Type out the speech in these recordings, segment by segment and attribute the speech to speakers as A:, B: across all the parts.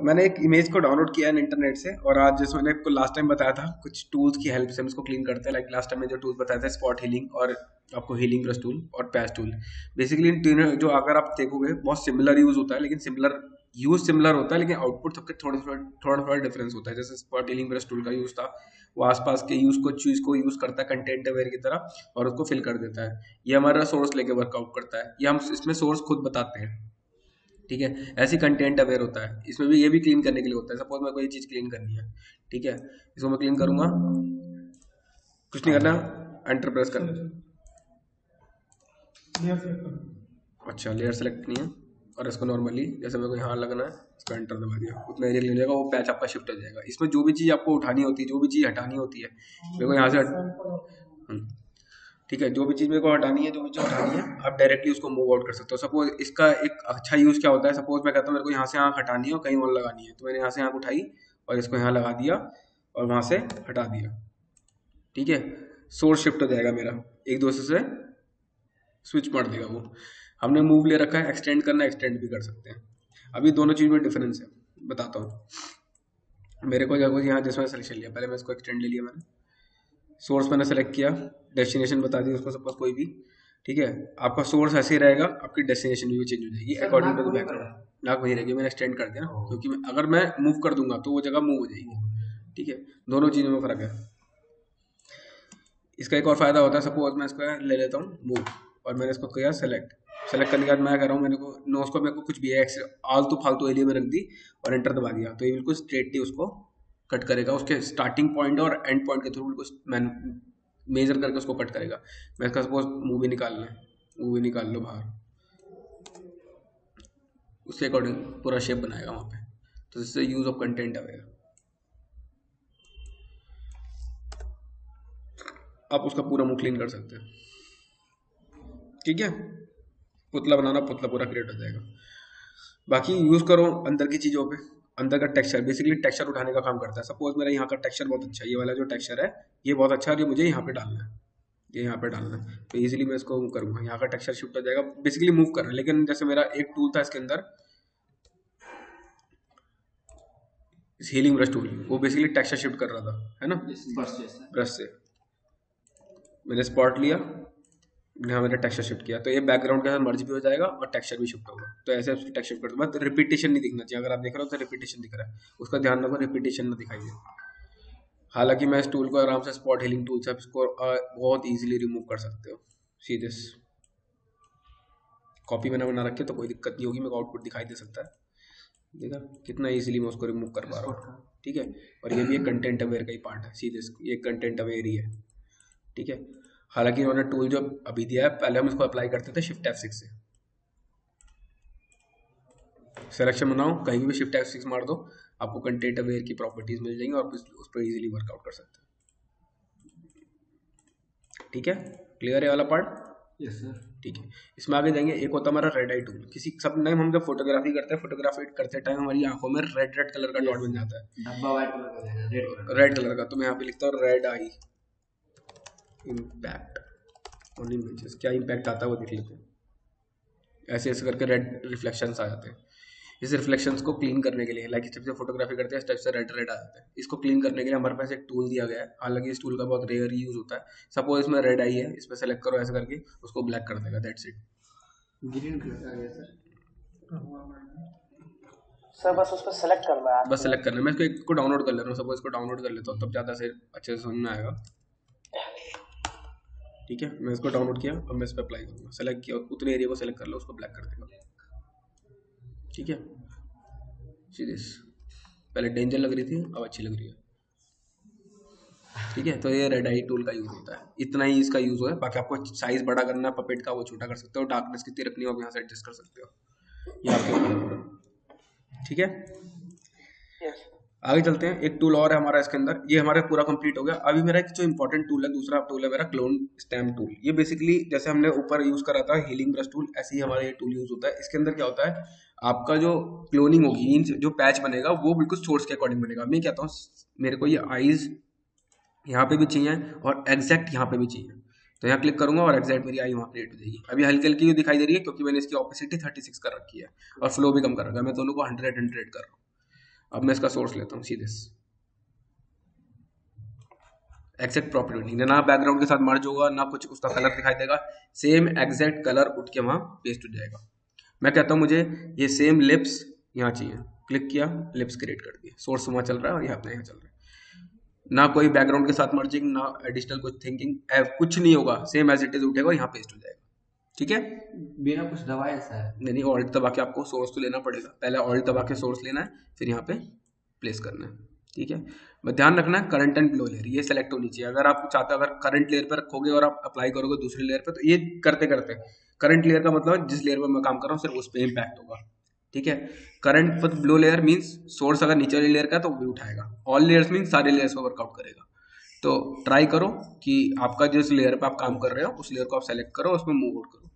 A: मैंने एक इमेज को डाउनलोड किया है इंटरनेट से, और आज जैसे मैंने आपको लास्ट टाइम बताया था कुछ टूल्स की हेल्प से हम इसको क्लीन करते हैं। लाइक लास्ट टाइम में जो टूल्स बताया था, स्पॉट हीलिंग और आपको हीलिंग ब्रश टूल और पैच टूल। बेसिकली इन तीनों जो अगर आप देखोगे बहुत सिमिलर यूज होता है, लेकिन सिमिलर होता है, लेकिन आउटपुट सबके थोड़ा डिफरेंस होता है। जैसे स्पॉट हीलिंग ब्रश टूल का यूज था, वो आसपास के चीज को यूज करता है कंटेंट अवेयर की तरह और उसको फिल कर देता है। ये हमारा सोर्स लेके वर्कआउट करता है, ये हम इसमें सोर्स खुद बताते हैं। ठीक है, ऐसी कंटेंट अवेयर होता है, इसमें भी ये भी क्लीन करने के लिए होता है। सपोज मैं कोई चीज क्लीन करनी है, ठीक है, इसको मैं क्लीन करूंगा, कुछ नहीं करना, एंटर प्रेस करना। अच्छा, लेयर सेलेक्ट नहीं है, और इसको नॉर्मली जैसे मेरे को यहाँ लगना है, इसको एंटर दबा दिया, उतना एरिया ले जाएगा, वो पैच आपका शिफ्ट हो जाएगा। इसमें जो भी चीज़ आपको उठानी होती है, जो भी चीज़ हटानी होती है, मेरे को यहाँ से ठीक है, जो भी चीज़ मेरे को हटानी है, जो भी चीज़ हटानी है, आप डायरेक्टली उसको मूव आउट कर सकते हो। सपोज इसका एक अच्छा यूज़ क्या होता है, सपोज मैं कहता हूँ मेरे को यहाँ से आँख हटानी है और कहीं और लगानी है, तो मैंने यहाँ से आँख उठाई और इसको यहाँ लगा दिया और वहाँ से हटा दिया। ठीक है, सोर्स शिफ्ट हो जाएगा मेरा, एक दूसरे से स्विच मार देगा वो। हमने मूव ले रखा है, एक्सटेंड करना है, एक्सटेंड भी कर सकते हैं। अभी दोनों चीज़ में डिफरेंस है, बताता हूँ। मेरे को जगह यहाँ जिसमें सिलेक्शन लिया, पहले मैं इसको एक्सटेंड ले लिया मैंने, सोर्स मैंने सेलेक्ट किया, डेस्टिनेशन बता दी उसको सपोज कोई भी। ठीक है, आपका सोर्स ऐसे ही रहेगा, आपकी डेस्टिनेशन भी चेंज हो जाएगी अकॉर्डिंग टू द बैकग्राउंड। नाक वही रहेगी, मैंने एक्सटेंड कर दिया ना, क्योंकि अगर मैं मूव कर दूंगा तो वो जगह मूव हो जाएगी। ठीक है, दोनों चीज़ों में फर्क है। इसका एक और फायदा होता है, सपोज मैं इसको ले लेता हूँ मूव, और मैंने इसको किया सेलेक्ट करने के बाद मैं कह रहा हूँ मेरे को कुछ भी आलतू फालतू एरिया में रख दी और एंटर दबा दिया, तो ये बिल्कुल स्ट्रेटली उसको कट करेगा, उसके स्टार्टिंग पॉइंट और एंड पॉइंट के थ्रू बिल्कुल मेजर करके उसको कट करेगा। मैं इसका सपोज मूवी निकालना है, मूवी निकाल लो बाहर, उसके अकॉर्डिंग पूरा शेप बनाएगा वहाँ पे। तो इससे यूज ऑफ कंटेंट अवेयर, आप उसका पूरा मुंह क्लीन कर सकते हैं। ठीक है, पुतला बनाना, पुतला पूरा क्रिएट हो जाएगा। बाकी यूज करो अंदर की चीजों पे, अंदर का टेक्सचर, बेसिकली टेक्सचर उठाने का काम करता है। सपोज मेरा यहाँ का टेक्सचर बहुत अच्छा है, ये वाला जो टेक्सचर है ये बहुत अच्छा है, और ये मुझे यहाँ पे डालना है, ये यहाँ पे डालना है, तो इजीली मैं इसको करूँगा, यहाँ का टेक्सचर शिफ्ट हो जाएगा, बेसिकली मूव कर रहा है। लेकिन जैसे मेरा एक टूल था इसके अंदर, हीलिंग ब्रश टूल, वो बेसिकली टेक्सचर शिफ्ट कर रहा था, है ना, ब्रश से मैंने स्पॉट लिया, यहाँ मैंने टेक्सचर शिफ्ट किया, तो ये बैकग्राउंड के साथ मर्ज भी हो जाएगा और टेक्सचर भी शिफ्ट होगा। तो ऐसे उसकी टेक्सचर शिफ्ट करते बाद रिपीटेशन नहीं दिखना चाहिए। अगर आप देख रहे हो तो रिपीटेशन दिख रहा है, उसका ध्यान रखो रिपीटेशन ना दिखाई दे। हालांकि मैं इस टूल को आराम से, स्पॉट हीलिंग टूल से इसको बहुत इजीली रिमूव कर सकते हो। सीधे कॉपी मैंने बना रखी है तो कोई दिक्कत नहीं होगी, मेरे को आउटपुट दिखाई दे सकता है, देखा कितना इजीली मैं उसको रिमूव कर पा रहा हूँ। ठीक है, और ये भी एक कंटेंट अवेयर का ही पार्ट है, सीधे ये कंटेंट अवेयर ही है। ठीक है, हालांकि इन्होंने टूल जो अभी दिया है, पहले हम इसको अप्लाई करते थे शिफ्ट F6 से। सिलेक्शन बनाओ, कहीं भी शिफ्ट F6 मार दो, आपको कंटेंट अवेयर की प्रॉपर्टीज मिल जाएंगी और उस पर इजीली वर्कआउट कर सकते हैं। ठीक है, क्लियर है वाला पार्ट?
B: Yes sir.
A: ठीक है, इसमें आगे जाएंगे। एक होता है हमारा रेड आई टूल। किसी सब टाइम हम जब फोटोग्राफी करते टाइम हमारी आंखों में रेड कलर का डॉट बन जाता है,
B: डब्बा व्हाइट कलर का है,
A: रेड कलर का। तो मैं यहाँ पे लिखता हूँ red I impact on images. क्या इम्पैक्ट आता है वो देख लेते हैं। ऐसे ऐसे करके रेड रिफ्लेक्शंस आ जाते हैं। इस रिफ्लेक्शंस को क्लीन करने के लिए, लाइक इस टाइप से फोटोग्राफी करते हैं, इस टाइप से रेड आ जाता है। इसको क्लीन करने के लिए हमारे पास एक टूल दिया गया है, हालांकि इस टूल का बहुत रेयर यूज होता है। सपोज इसमें रेड आई है, इस पर सेलेक्ट करो ऐसे करके, उसको ब्लैक कर देगा, दैट्स इट।
B: ग्रीन कलर आ गया
C: सर बस उस पर सेलेक्ट करना है,
A: बस सेलेक्ट करना है। मैं इसको एक को डाउनलोड कर ले रहा हूँ, सपोज इसको डाउनलोड कर लेता हूँ, तब ज़्यादा से अच्छे से समझ में आएगा। ठीक है, मैं इसको डाउनलोड किया और मैं इस पर अप्लाई करूँगा। सेलेक्ट किया, उतने एरिया को सेलेक्ट कर लो, उसको ब्लैक कर देगा। ठीक है, सीधे पहले डेंजर लग रही थी, अब अच्छी लग रही है। ठीक है, तो ये रेड आई टूल का यूज होता है, इतना ही इसका यूज है। बाकी आपको साइज बड़ा करना है पपेट का, वो छोटा कर सकते हो। डार्कनेस कितनी रखनी हो आप यहाँ से एडजस्ट कर सकते हो, ये आपके ऊपर है पूरा। ठीक है,
C: यस
A: आगे चलते हैं। एक टूल और है हमारा इसके अंदर, ये हमारा पूरा कंप्लीट हो गया। अभी मेरा एक जो इंपॉर्टेंट टूल है, दूसरा टूल है मेरा क्लोन स्टैम्प टूल। ये बेसिकली जैसे हमने ऊपर यूज करा था हीलिंग ब्रश टूल, ऐसे ही हमारा ये टूल यूज होता है। इसके अंदर क्या होता है, आपका जो क्लोनिंग होगी, मीन्स जो पैच बनेगा वो बिल्कुल सोर्स के अकॉर्डिंग बनेगा। मैं कहता हूँ मेरे को ये आईज यहाँ पे भी चाहिए और एग्जैक्ट यहाँ पे भी चाहिए, तो यहाँ क्लिक करूंगा और एग्जैक्ट मेरी आई वहाँ क्रिएट हो जाएगी। अभी हल्की हल्की दिखाई दे रही है क्योंकि मैंने इसकी ऑपोसिटी 36 कर रखी है और फ्लो भी कम कर रखा है। मैं दोनों को 100 कर रहा हूँ। अब मैं इसका सोर्स लेता हूँ सीधे, एग्जैक्ट प्रॉपर्टी, ना बैकग्राउंड के साथ मर्ज होगा, ना कुछ उसका कलर दिखाई देगा, सेम एग्जैक्ट कलर उठ के वहाँ पेस्ट हो जाएगा। मैं कहता हूँ मुझे ये सेम लिप्स यहाँ चाहिए, क्लिक किया, लिप्स क्रिएट कर दिया, सोर्स वहाँ चल रहा है और यहाँ अपना यहाँ चल रहा है, ना कोई बैकग्राउंड के साथ मर्जिंग, ना एडिशनल कुछ थिंकिंग, कुछ नहीं होगा, सेम एज इट इज उठेगा, यहाँ पेस्ट हो जाएगा। ठीक है,
B: बिना कुछ दबाए ऐसा है?
A: नहीं, ऑल्ट दबा के आपको सोर्स तो लेना पड़ेगा, पहले ऑल्ट दबा के सोर्स लेना है, फिर यहाँ पे प्लेस करना है। ठीक है, बस ध्यान रखना है करंट एंड फ्लो लेयर ये सेलेक्ट होनी चाहिए। अगर आप चाहते हो अगर करंट लेयर पर रखोगे और आप अप्लाई करोगे दूसरी लेयर पे, तो ये करते करते करंट लेयर का मतलब जिस लेयर पर मैं काम कर रहा हूँ सिर्फ उस पर इम्पैक्ट होगा। ठीक है, करंट पर ब्लो लेयर मीन्स सोर्स अगर नीचे वाली लेयर का तो वो भी उठाएगा, ऑल लेयर्स मीन्स सारे लेयर्स को वर्कआउट करेगा। तो ट्राई करो कि आपका जिस लेयर पे आप काम कर रहे हो उस लेयर को आप सेलेक्ट करो, उसमें मूव आउट करो।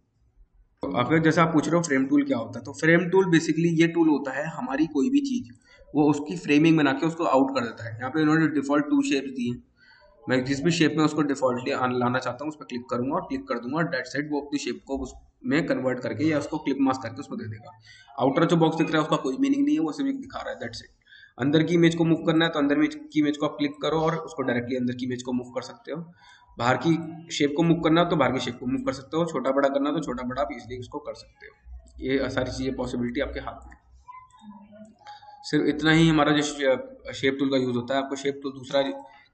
A: तो अगर जैसे आप पूछ रहे हो फ्रेम टूल क्या होता है, तो फ्रेम टूल बेसिकली ये टूल होता है हमारी कोई भी चीज वो उसकी फ्रेमिंग बना के उसको आउट कर देता है। यहाँ पे इन्होंने डिफॉल्ट 2 शेप्स दी हैं, मैं जिस भी शेप में उसको डिफॉल्टली लाना चाहता हूँ उस पर क्लिक करूंगा और क्लिक कर दूंगा, डेट सेट वो अपनी शेप को उसमें कन्वर्ट करके या उसको क्लिप मास्क करके उसको दे देगा। आउटर जो बॉक्स दिख रहा है उसका कोई मीनिंग नहीं है, वो सिर्फ दिखा रहा है, डेट सेट। अंदर की इमेज को मूव करना है तो अंदर की इमेज को आप क्लिक करो और उसको डायरेक्टली अंदर की इमेज को मूव कर सकते हो। बाहर की शेप को मूव करना है तो बाहर की शेप को मूव कर सकते हो, छोटा बड़ा करना है तो छोटा बड़ा आप इजीली उसको कर सकते हो। ये सारी चीज़ें पॉसिबिलिटी आपके हाथ में। सिर्फ इतना ही हमारा जो शेप टूल का यूज़ होता है। आपको शेप टूल दूसरा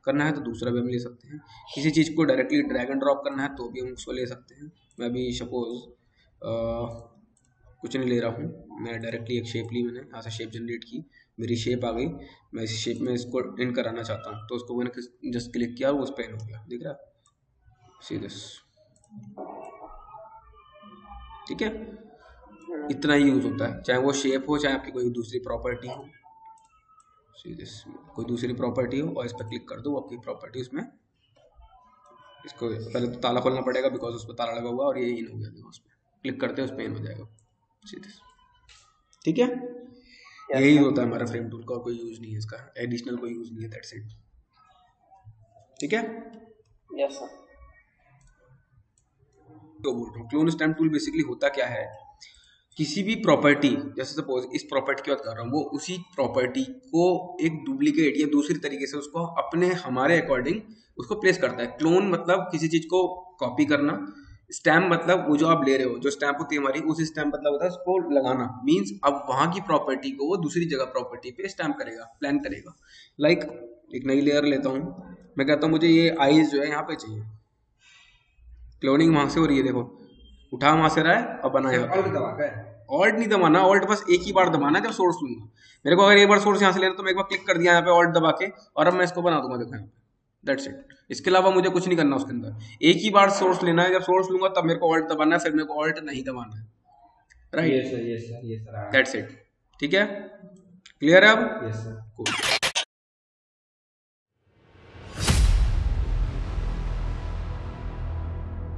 A: करना है तो दूसरा भी हम ले सकते हैं। किसी चीज़ को डायरेक्टली ड्रैग एंड ड्रॉप करना है तो भी हम उसको ले सकते हैं। मैं अभी सपोज कुछ नहीं ले रहा हूँ, मैं डायरेक्टली एक शेप ली, मैंने यहाँ से शेप जनरेट की, मेरी शेप आ गई, मैं इस शेप में इसको इन कराना चाहता हूँ तो उसको मैंने जस्ट क्लिक किया और वो उस पर इन हो गया, दिख रहा है सीधे। ठीक है, इतना ही यूज़ होता है, चाहे वो शेप हो चाहे आपकी कोई दूसरी प्रॉपर्टी हो। सीधे कोई दूसरी प्रॉपर्टी हो और इस पर क्लिक कर दो, वो आपकी प्रॉपर्टी उसमें, इसको पहले तो ताला खोलना पड़ेगा बिकॉज उस पर ताला लगा हुआ और ये इन हो गया, देखो उस पर क्लिक करते हैं उस पर इन हो जाएगा सीधे। ठीक है, यही होता है हमारा फ्रेम टूल का, कोई यूज नहीं है इसका, एडिशनल कोई यूज नहीं है, दैट्स इट। ठीक है,
C: यस सर।
A: तो बोल रहा हूँ क्लोन स्टैम्प टूल बेसिकली होता क्या है, किसी भी प्रॉपर्टी, जैसे सपोज इस प्रॉपर्टी की बात कर रहा हूँ, वो उसी प्रॉपर्टी को एक डुप्लीकेट या दूसरी तरीके से उसको अपने हमारे अकॉर्डिंग उसको प्लेस करता है। क्लोन मतलब किसी चीज को कॉपी करना, स्टैम्प मतलब वो जो आप ले रहे हो, जो स्टैम्प होती है हमारी, उस स्टैम्प मतलब होता है उसको लगाना, मीन्स अब वहां की प्रॉपर्टी को वो दूसरी जगह प्रॉपर्टी पे स्टैम्प करेगा, प्लान करेगा। लाइक एक नई लेयर लेता हूँ, मैं कहता हूँ मुझे ये आईज जो है यहाँ पे चाहिए, क्लोनिंग वहां से हो रही है, देखो उठा वहां से रहा है और बना यहाँ पे। ऑल्ट नहीं दबाना, ऑल्ट बस एक ही बार दबाना है जब सोर्स लूंगा। मेरे को अगर एक बार सोर्स यहाँ से लेना तो मैं एक बार क्लिक कर दिया यहाँ पे ऑल्ट दबा के और अब मैं इसको बना दूंगा, देखो यहाँ पे, दैट्स इट। इसके अलावा मुझे कुछ नहीं करना उसके अंदर, एक ही बार सोर्स लेना है, जब सोर्स लूंगा तब मेरे को ऑल्ट दबाना है, फिर मेरे को ऑल्ट नहीं दबाना है, right?
B: Yes sir, yes sir, yes sir,
A: that's it. ठीक है, क्लियर है अब?
B: Yes sir.
A: Cool.